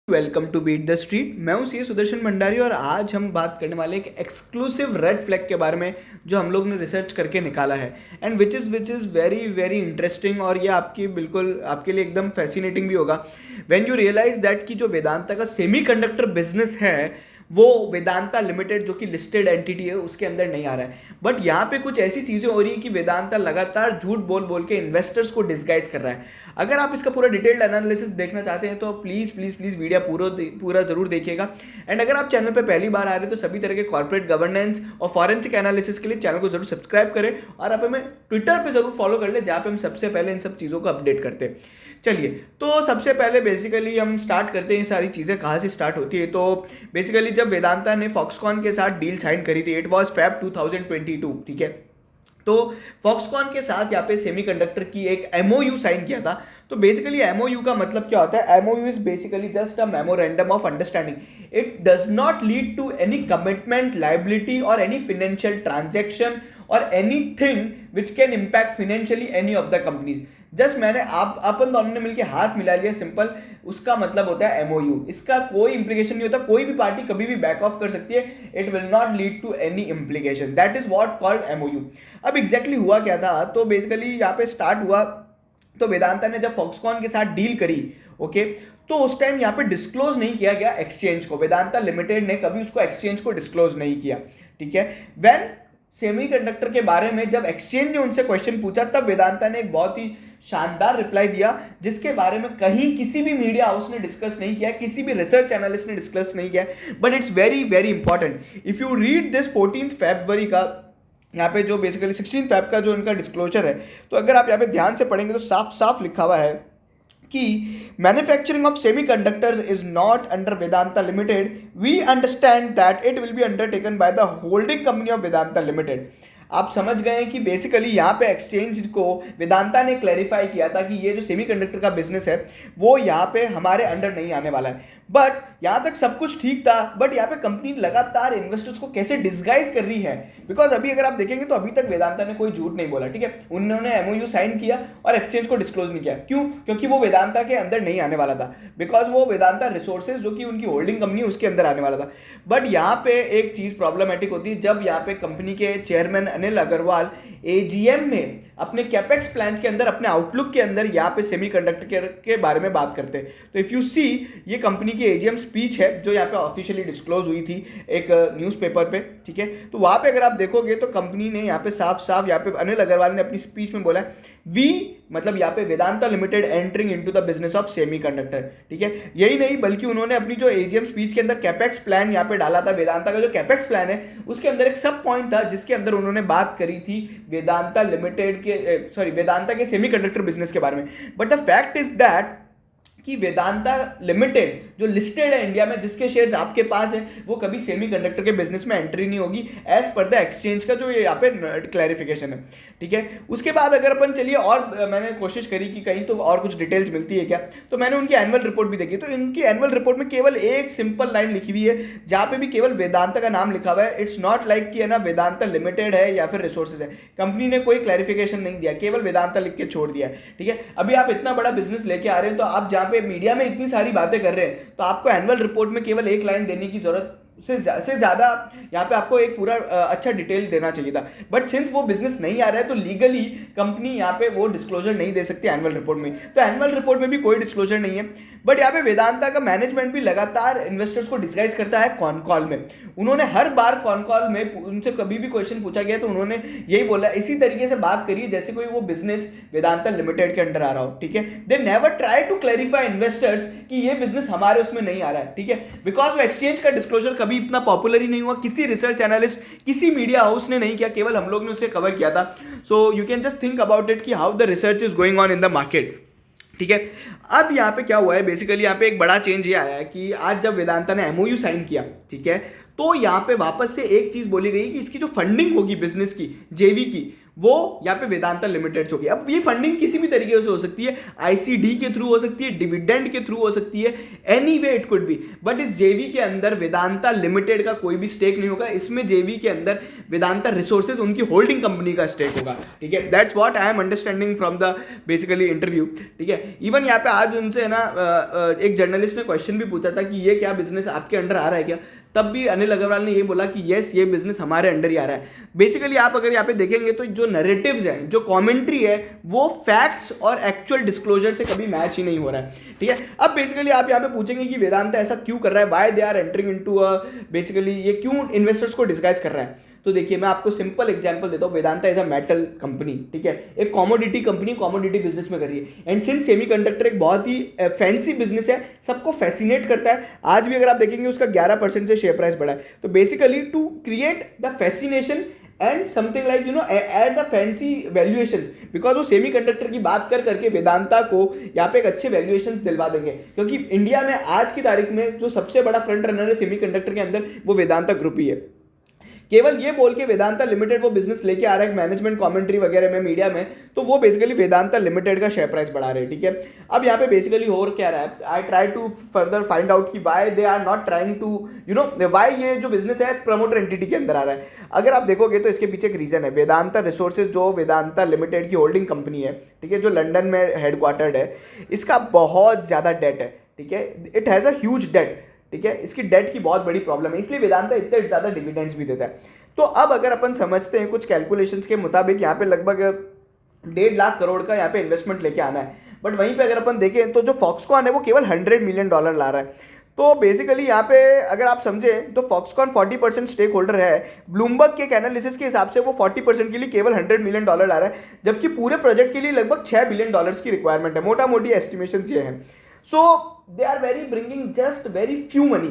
Welcome to beat the street. मैं हूं सी सुदर्शन भंडारी और आज हम बात करने वाले एक एक्सक्लूसिव रेड फ्लैग के बारे में जो हम लोग ने रिसर्च करके निकाला है and which is very very interesting. और ये आपकी बिल्कुल आपके लिए एकदम फैसिनेटिंग भी होगा व्हेन यू रियलाइज दैट कि जो वेदांता का सेमीकंडक्टर बिजनेस है वो वेदांता लिमिटेड जो कि लिस्टेड एंटिटी है उसके अंदर नहीं आ रहा है। बट यहाँ पे कुछ ऐसी चीज़ें हो रही है कि वेदांता लगातार झूठ बोल बोल के इन्वेस्टर्स को डिस्गाइज कर रहा है। अगर आप इसका पूरा डिटेल्ड एनालिसिस देखना चाहते हैं तो प्लीज़ प्लीज़ प्लीज़ वीडियो पूरा जरूर देखिएगा। एंड अगर आप चैनल पे पहली बार आ रहे हैं तो सभी तरह के कॉर्पोरेट गवर्नेंस और फॉरेंसिक एनालिसिस के लिए चैनल को जरूर सब्सक्राइब करें और आप हमें ट्विटर पे जरूर फॉलो कर लें जहाँ पे हम सबसे पहले इन सब चीज़ों को अपडेट करते हैं। चलिए, तो सबसे पहले बेसिकली हम स्टार्ट करते हैं ये सारी चीज़ें कहाँ से स्टार्ट होती है। तो बेसिकली जब वेदांता ने फॉक्सकॉन के साथ डील साइन करी थी, इट वॉज फेब 2022, ठीक है। तो फॉक्सकॉन के साथ यहाँ पे सेमीकंडक्टर की एक एमओयू साइन किया था। तो बेसिकली एमओयू का मतलब क्या होता है? MOU is basically just a memorandum of understanding. It does not lead to any commitment, liability और एनी फाइनेंशियल ट्रांजैक्शन और anything which can impact financially any of the companies. Just मैंने अपन दोनों ने मिलकर हाथ मिला लिया, सिंपल, उसका मतलब होता है एमओयू। इसका कोई इंप्लीकेशन नहीं होता, कोई भी पार्टी कभी भी बैक ऑफ कर सकती है। It will not lead to any implication, that is what called MOU. अब एग्जैक्टली हुआ क्या था? तो बेसिकली यहाँ पे स्टार्ट हुआ, तो वेदांता ने जब फॉक्सकॉन के साथ डील करी, ओके, तो उस टाइम यहाँ पे डिस्क्लोज नहीं किया गया एक्सचेंज को। वेदांता लिमिटेड ने कभी उसको एक्सचेंज को डिस्क्लोज नहीं किया, ठीक है। व्हेन सेमीकंडक्टर के बारे में जब एक्सचेंज ने उनसे क्वेश्चन पूछा तब वेदांता ने एक बहुत ही शानदार रिप्लाई दिया जिसके बारे में कहीं किसी भी मीडिया हाउस ने डिस्कस नहीं किया, किसी भी रिसर्च एनालिस्ट ने डिस्कस नहीं किया। But it's very very important. If you read this 14 फरवरी का, यहाँ पे जो बेसिकली 16 फैब का जो इनका डिस्क्लोजर है, तो अगर आप यहाँ पे ध्यान से पढ़ेंगे तो साफ साफ लिखा हुआ है कि manufacturing of semiconductors is not under Vedanta Limited. We understand that it will be undertaken by the holding company of Vedanta Limited. आप समझ गए कि बेसिकली यहाँ पे एक्सचेंज को वेदांता ने क्लैरिफाई किया था कि ये जो सेमीकंडक्टर का बिजनेस है वो यहाँ पे हमारे अंडर नहीं आने वाला है। बट यहाँ तक सब कुछ ठीक था, बट यहाँ पे कंपनी लगातार इन्वेस्टर्स को कैसे डिस्गाइज कर रही है। बिकॉज अभी अगर आप देखेंगे तो अभी तक वेदांता ने कोई झूठ नहीं बोला, ठीक है। उन्होंने एमओयू साइन किया और एक्सचेंज को डिस्क्लोज नहीं किया। क्यों? क्योंकि वो वेदांता के अंदर नहीं आने वाला था, बिकॉज वो वेदांता रिसोर्सेज जो कि उनकी होल्डिंग कंपनी उसके अंदर आने वाला था। बट यहाँ पे एक चीज प्रॉब्लमेटिक होती है, जब यहाँ पे कंपनी के चेयरमैन अनिल अग्रवाल एजीएम में अपने कैपेक्स प्लान्स के अंदर, अपने आउटलुक के अंदर यहाँ पे सेमीकंडक्टर के बारे में बात करते हैं। तो इफ यू सी, ये कंपनी की एजीएम स्पीच है जो यहाँ पे ऑफिशियली डिस्क्लोज हुई थी एक न्यूज़पेपर पे, ठीक है। तो वहाँ पे अगर आप देखोगे तो कंपनी ने यहाँ पे साफ साफ यहाँ पे अनिल अग्रवाल ने अपनी स्पीच में बोला है वी, मतलब यहाँ पे Vedanta limited entering into the business of semiconductor, ठीक है। यही नहीं बल्कि उन्होंने अपनी जो एजीएम स्पीच के अंदर कैपेक्स प्लान यहाँ पे डाला था। वेदांता का जो कैपेक्स प्लान है उसके अंदर एक सब पॉइंट था जिसके अंदर उन्होंने बात करी थी वेदांता लिमिटेड के वेदांता के सेमीकंडक्टर बिजनेस के बारे में। But the fact is that कि वेदांता लिमिटेड जो लिस्टेड है इंडिया में, जिसके शेयर्स आपके पास है, वो कभी सेमीकंडक्टर के बिजनेस में एंट्री नहीं होगी एज पर द एक्सचेंज का जो ये यहाँ पे क्लैरिफिकेशन है, ठीक है। उसके बाद अगर अपन चलिए, और मैंने कोशिश करी कि कहीं तो और कुछ डिटेल्स मिलती है क्या, तो मैंने उनकी एनुअल रिपोर्ट भी देखी। तो इनकी एनुअल रिपोर्ट में केवल एक सिंपल लाइन लिखी हुई है जहाँ पे भी केवल वेदांता का नाम लिखा हुआ है। इट्स नॉट लाइक कि है ना वेदांता लिमिटेड है या फिर रिसोर्सेज है। कंपनी ने कोई क्लैरिफिकेशन नहीं दिया, केवल वेदांता लिख के छोड़ दिया है, ठीक है। अभी आप इतना बड़ा बिजनेस लेके आ रहे हैं तो आप जहाँ पे मीडिया में इतनी सारी बातें कर रहे हैं तो आपको एनुअल रिपोर्ट में केवल एक लाइन देने की जरूरत से ज्यादा यहाँ पे आपको एक पूरा अच्छा डिटेल देना चाहिए था। बट सिंस वो बिजनेस नहीं आ रहा है तो लीगली कंपनी यहाँ पे वो डिस्क्लोजर नहीं दे सकती एनुअल रिपोर्ट में। तो एनुअल रिपोर्ट में भी कोई डिस्क्लोजर नहीं है। बट यहाँ पे वेदांता का मैनेजमेंट भी लगातार इन्वेस्टर्स को डिस्गाइज करता है कॉन कॉल में। उन्होंने हर बार कॉन कॉल में उनसे कभी भी क्वेश्चन पूछा गया तो उन्होंने यही बोला, इसी तरीके से बात करी जैसे कोई वो बिजनेस वेदांता लिमिटेड के अंडर आ रहा हो, ठीक है। They never try to clarify investors कि ये बिजनेस हमारे उसमें नहीं आ रहा है, ठीक है। बिकॉज वो एक्सचेंज का डिस्क्लोजर कभी इतना पॉपुलर ही नहीं हुआ, किसी रिसर्च एनालिस्ट, किसी मीडिया हाउस ने नहीं किया, केवल हम लोग ने उसे कवर किया था। So you can just think about it कि how the research is going on in the market, ठीक है। अब यहाँ पे क्या हुआ है, बेसिकली यहाँ पे एक बड़ा चेंज ये आया है कि आज जब वेदांता ने एमओयू साइन किया, ठीक है, तो यहाँ पे वापस से एक चीज बोली गई कि इसकी जो फंडिंग होगी बिजनेस की, जेवी की, वो यहाँ पे वेदांता लिमिटेड होगी। अब ये फंडिंग किसी भी तरीके से हो सकती है, आईसीडी के थ्रू हो सकती है, डिविडेंड के थ्रू हो सकती है, any way it could be, but इस जेवी के अंदर वेदांता लिमिटेड का कोई भी स्टेक नहीं होगा। इसमें जेवी के अंदर वेदांता रिसोर्सेज उनकी होल्डिंग कंपनी का स्टेक होगा, ठीक है। That's what I am understanding from the basically interview, ठीक है। इवन यहाँ पे आज उनसे ना एक जर्नलिस्ट ने क्वेश्चन भी पूछा था कि ये क्या बिजनेस आपके अंडर आ रहा है क्या, तब भी अनिल अग्रवाल ने ये बोला कि यस ये बिजनेस हमारे अंडर ही आ रहा है। बेसिकली आप अगर यहाँ पे देखेंगे तो जो नैरेटिव्स हैं, जो कमेंट्री है, वो फैक्ट्स और एक्चुअल डिस्क्लोजर से कभी मैच ही नहीं हो रहा है, ठीक है। अब बेसिकली आप यहाँ पे पूछेंगे कि वेदांता ऐसा क्यों कर रहा है, why they are entering into basically ये क्यों इन्वेस्टर्स को डिस्गाइज कर रहा है। तो देखिए मैं आपको सिंपल एग्जांपल देता हूँ। Vedanta is a metal company, ठीक है, एक कॉमोडिटी कंपनी कॉमोडिटी बिजनेस में कर रही है। एंड सिंस सेमीकंडक्टर एक बहुत ही फैंसी बिजनेस है, सबको फैसिनेट करता है, आज भी अगर आप देखेंगे उसका 11% से शेयर प्राइस बढ़ा है। तो basically to create the fascination and something like at the fancy valuations, because वो सेमीकंडक्टर की बात कर करके वेदांता को यहाँ पे एक अच्छे वैल्यूएशंस दिलवा देंगे, क्योंकि इंडिया में आज की तारीख में जो सबसे बड़ा फ्रंट रनर है सेमीकंडक्टर के अंदर वो वेदांता ग्रुप ही है। केवल ये बोल के वेदांता लिमिटेड वो बिजनेस लेके आ रहा है मैनेजमेंट कमेंट्री वगैरह में, मीडिया में, तो वो बेसिकली वेदांता लिमिटेड का शेयर प्राइस बढ़ा रहे हैं, ठीक है। अब यहाँ पे बेसिकली हो क्या रहा है, I try to further find out कि why they are not trying to why ये जो बिजनेस है प्रमोटर एंटिटी के अंदर आ रहा है। अगर आप देखोगे तो इसके पीछे एक रीजन है। वेदांता रिसोर्सेज जो वेदांता लिमिटेड की होल्डिंग कंपनी है, ठीक है, जो लंदन में हेडक्वार्टर्ड है, इसका बहुत ज्यादा डेट है, ठीक है, it has a huge debt, ठीक है, इसकी डेट की बहुत बड़ी प्रॉब्लम है, इसलिए वेदांता इतने ज़्यादा डिविडेंड्स भी देता है। तो अब अगर अपन समझते हैं कुछ कैलकुलेशंस के मुताबिक यहाँ पे लगभग 1.5 लाख करोड़ का यहाँ पे इन्वेस्टमेंट लेके आना है, बट वहीं पे अगर अपन देखें तो जो फॉक्सकॉन है वो केवल $100 मिलियन ला रहा है। तो बेसिकली यहाँ पे अगर आप समझें तो फॉक्सकॉन 40% स्टेक होल्डर है, ब्लूमबर्ग के एनालिसिस के हिसाब से वो 40% के लिए केवल $100 मिलियन ला रहा है, जबकि पूरे प्रोजेक्ट के लिए लगभग $6 बिलियन की रिक्वायरमेंट है, मोटा मोटी एस्टिमेशन ये है। So they are very bringing just very few money.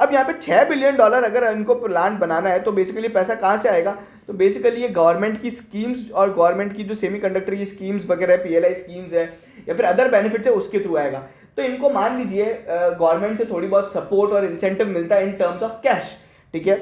अब यहाँ पे $6 बिलियन अगर इनको प्लांट बनाना है तो बेसिकली पैसा कहाँ से आएगा, तो बेसिकली ये गवर्नमेंट की स्कीम्स और गवर्नमेंट की जो सेमीकंडक्टर की स्कीम्स वगैरह पीएलआई स्कीम्स है या फिर अदर बेनिफिट्स है उसके थ्रू आएगा। तो इनको मान लीजिए गवर्नमेंट से थोड़ी बहुत सपोर्ट और इंसेंटिव मिलता है इन टर्म्स ऑफ कैश, ठीक है।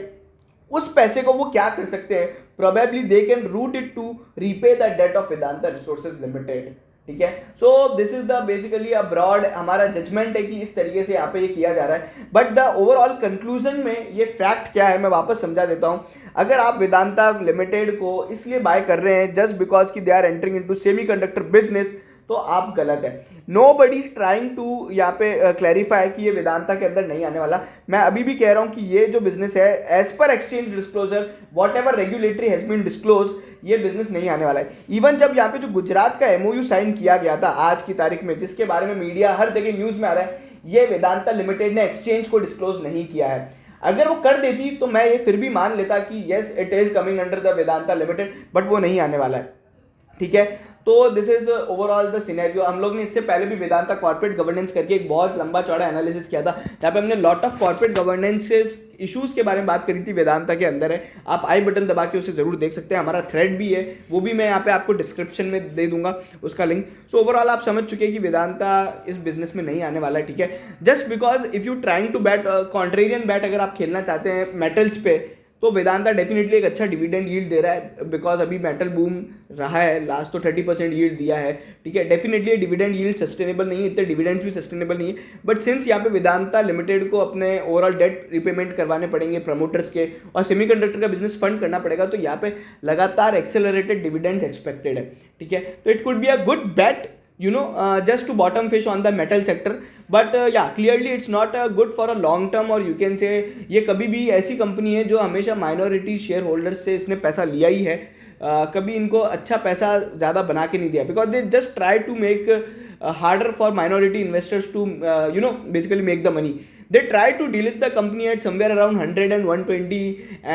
उस पैसे को वो क्या कर सकते हैं, probably they can route it to repay the debt of Vedanta Resources Limited, ठीक है। So this is the basically a broad हमारा जजमेंट है कि इस तरीके से यहाँ पे ये किया जा रहा है। बट द ओवरऑल कंक्लूजन में ये फैक्ट क्या है मैं वापस समझा देता हूँ। अगर आप वेदांता लिमिटेड को इसलिए बाय कर रहे हैं जस्ट बिकॉज कि they are entering into semiconductor business, तो आप गलत है। Nobody is trying to यहाँ पे क्लैरिफाई कि ये वेदांता के अंदर नहीं आने वाला। मैं अभी भी कह रहा हूँ कि ये जो बिजनेस है as per exchange disclosure whatever regulatory has been disclose, ये बिजनेस नहीं आने वाला है। इवन जब यहाँ पे जो गुजरात का एमओयू साइन किया गया था आज की तारीख में, जिसके बारे में मीडिया हर जगह न्यूज में आ रहा है, ये वेदांता लिमिटेड ने एक्सचेंज को डिस्क्लोज नहीं किया है। अगर वो कर देती तो मैं ये फिर भी मान लेता कि yes it is coming under the Vedanta limited, but वो नहीं आने वाला है, ठीक है। तो this is overall the scenario. हम लोग ने इससे पहले भी वेदांता कॉर्पोरेट गवर्नेंस करके एक बहुत लंबा चौड़ा एनालिसिस किया था, जहाँ पे हमने lot of corporate governance issues के बारे में बात करी थी, वेदांता के अंदर है। आप आई बटन दबा के उसे जरूर देख सकते हैं। हमारा थ्रेड भी है, वो भी मैं यहाँ पे आपको डिस्क्रिप्शन में दे दूंगा उसका लिंक। सो ओवरऑल आप समझ चुके हैं कि वेदांता इस बिजनेस में नहीं आने वाला है, ठीक है। Just because if you trying to bet contrarian bet अगर आप खेलना चाहते हैं मेटल्स पे, तो वेदांता डेफिनेटली एक अच्छा डिविडेंड यील्ड दे रहा है, बिकॉज अभी मेटल बूम रहा है, लास्ट तो 30% यील्ड दिया है, ठीक है। डेफिनेटली डिविडेंड यील्ड सस्टेनेबल नहीं है, इतने डिविडेंड्स भी सस्टेनेबल नहीं है, बट सिंस यहाँ पे वेदांता लिमिटेड को अपने ओवरऑल डेट रिपेमेंट करवाने पड़ेंगे प्रमोटर्स के और सेमीकंडक्टर का बिजनेस फंड करना पड़ेगा, तो यहाँ पे लगातार एक्सेलरेटेड डिविडेंड्स एक्सपेक्टेड है, ठीक है। तो it could be a good bat just to bottom fish on the metal sector, but yeah clearly it's not good for a long term, और you can say ये कभी भी ऐसी कंपनी है जो हमेशा माइनॉरिटी शेयर होल्डर्स से इसने पैसा लिया ही है, कभी इनको अच्छा पैसा ज़्यादा बना के नहीं दिया, because they just try to make harder for minority investors to basically make the money. They try to delist the company at somewhere around 100 and 120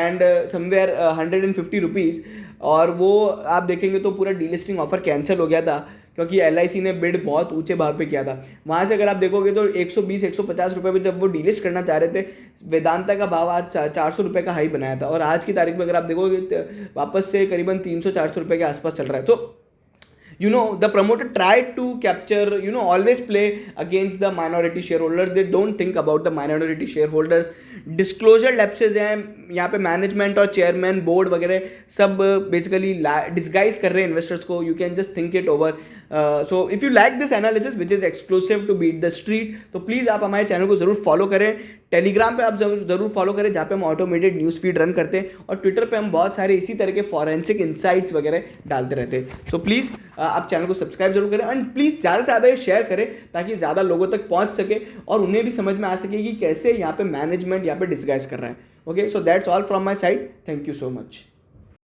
and somewhere 150 rupees, और वो आप देखेंगे तो पूरा डीलिस्टिंग ऑफर कैंसिल हो गया था क्योंकि LIC ने बिड बहुत ऊंचे भाव पे किया था। वहाँ से अगर आप देखोगे तो 120-150 रुपये पे जब वो डीलिस्ट करना चाह रहे थे, वेदांता का भाव आज 400 रुपये का हाई बनाया था, और आज की तारीख में अगर आप देखोगे तो वापस से करीबन 300-400 रुपये के आसपास चल रहा है। तो the promoter tried to capture, always play against the minority shareholders. They don't think about the minority shareholders. Disclosure lapses हैं यहाँ पे, मैनेजमेंट और चेयरमैन बोर्ड वगैरह सब बेसिकली डिस्गाइज कर रहे हैं इन्वेस्टर्स को. You can just think it over. So if you like this analysis which is exclusive to beat the street, तो प्लीज़ आप हमारे चैनल को ज़रूर फॉलो करें. टेलीग्राम पे आप ज़रूर फॉलो करें जहाँ पे हम ऑटोमेटेड न्यूज़ फीड रन करते हैं, और ट्विटर पे हम बहुत सारे इसी तरह के फॉरेंसिक इंसाइट्स वगैरह डालते रहते हैं. सो प्लीज़ आप चैनल को सब्सक्राइब जरूर करें, एंड प्लीज़ ज़्यादा से ज़्यादा ये शेयर करें ताकि ज़्यादा लोगों तक पहुँच सके और उन्हें भी समझ में आ सके कि कैसे यहाँ पे मैनेजमेंट यहाँ पे डिस्गाइज कर रहा है. Okay, so that's all from my side. Thank you so much.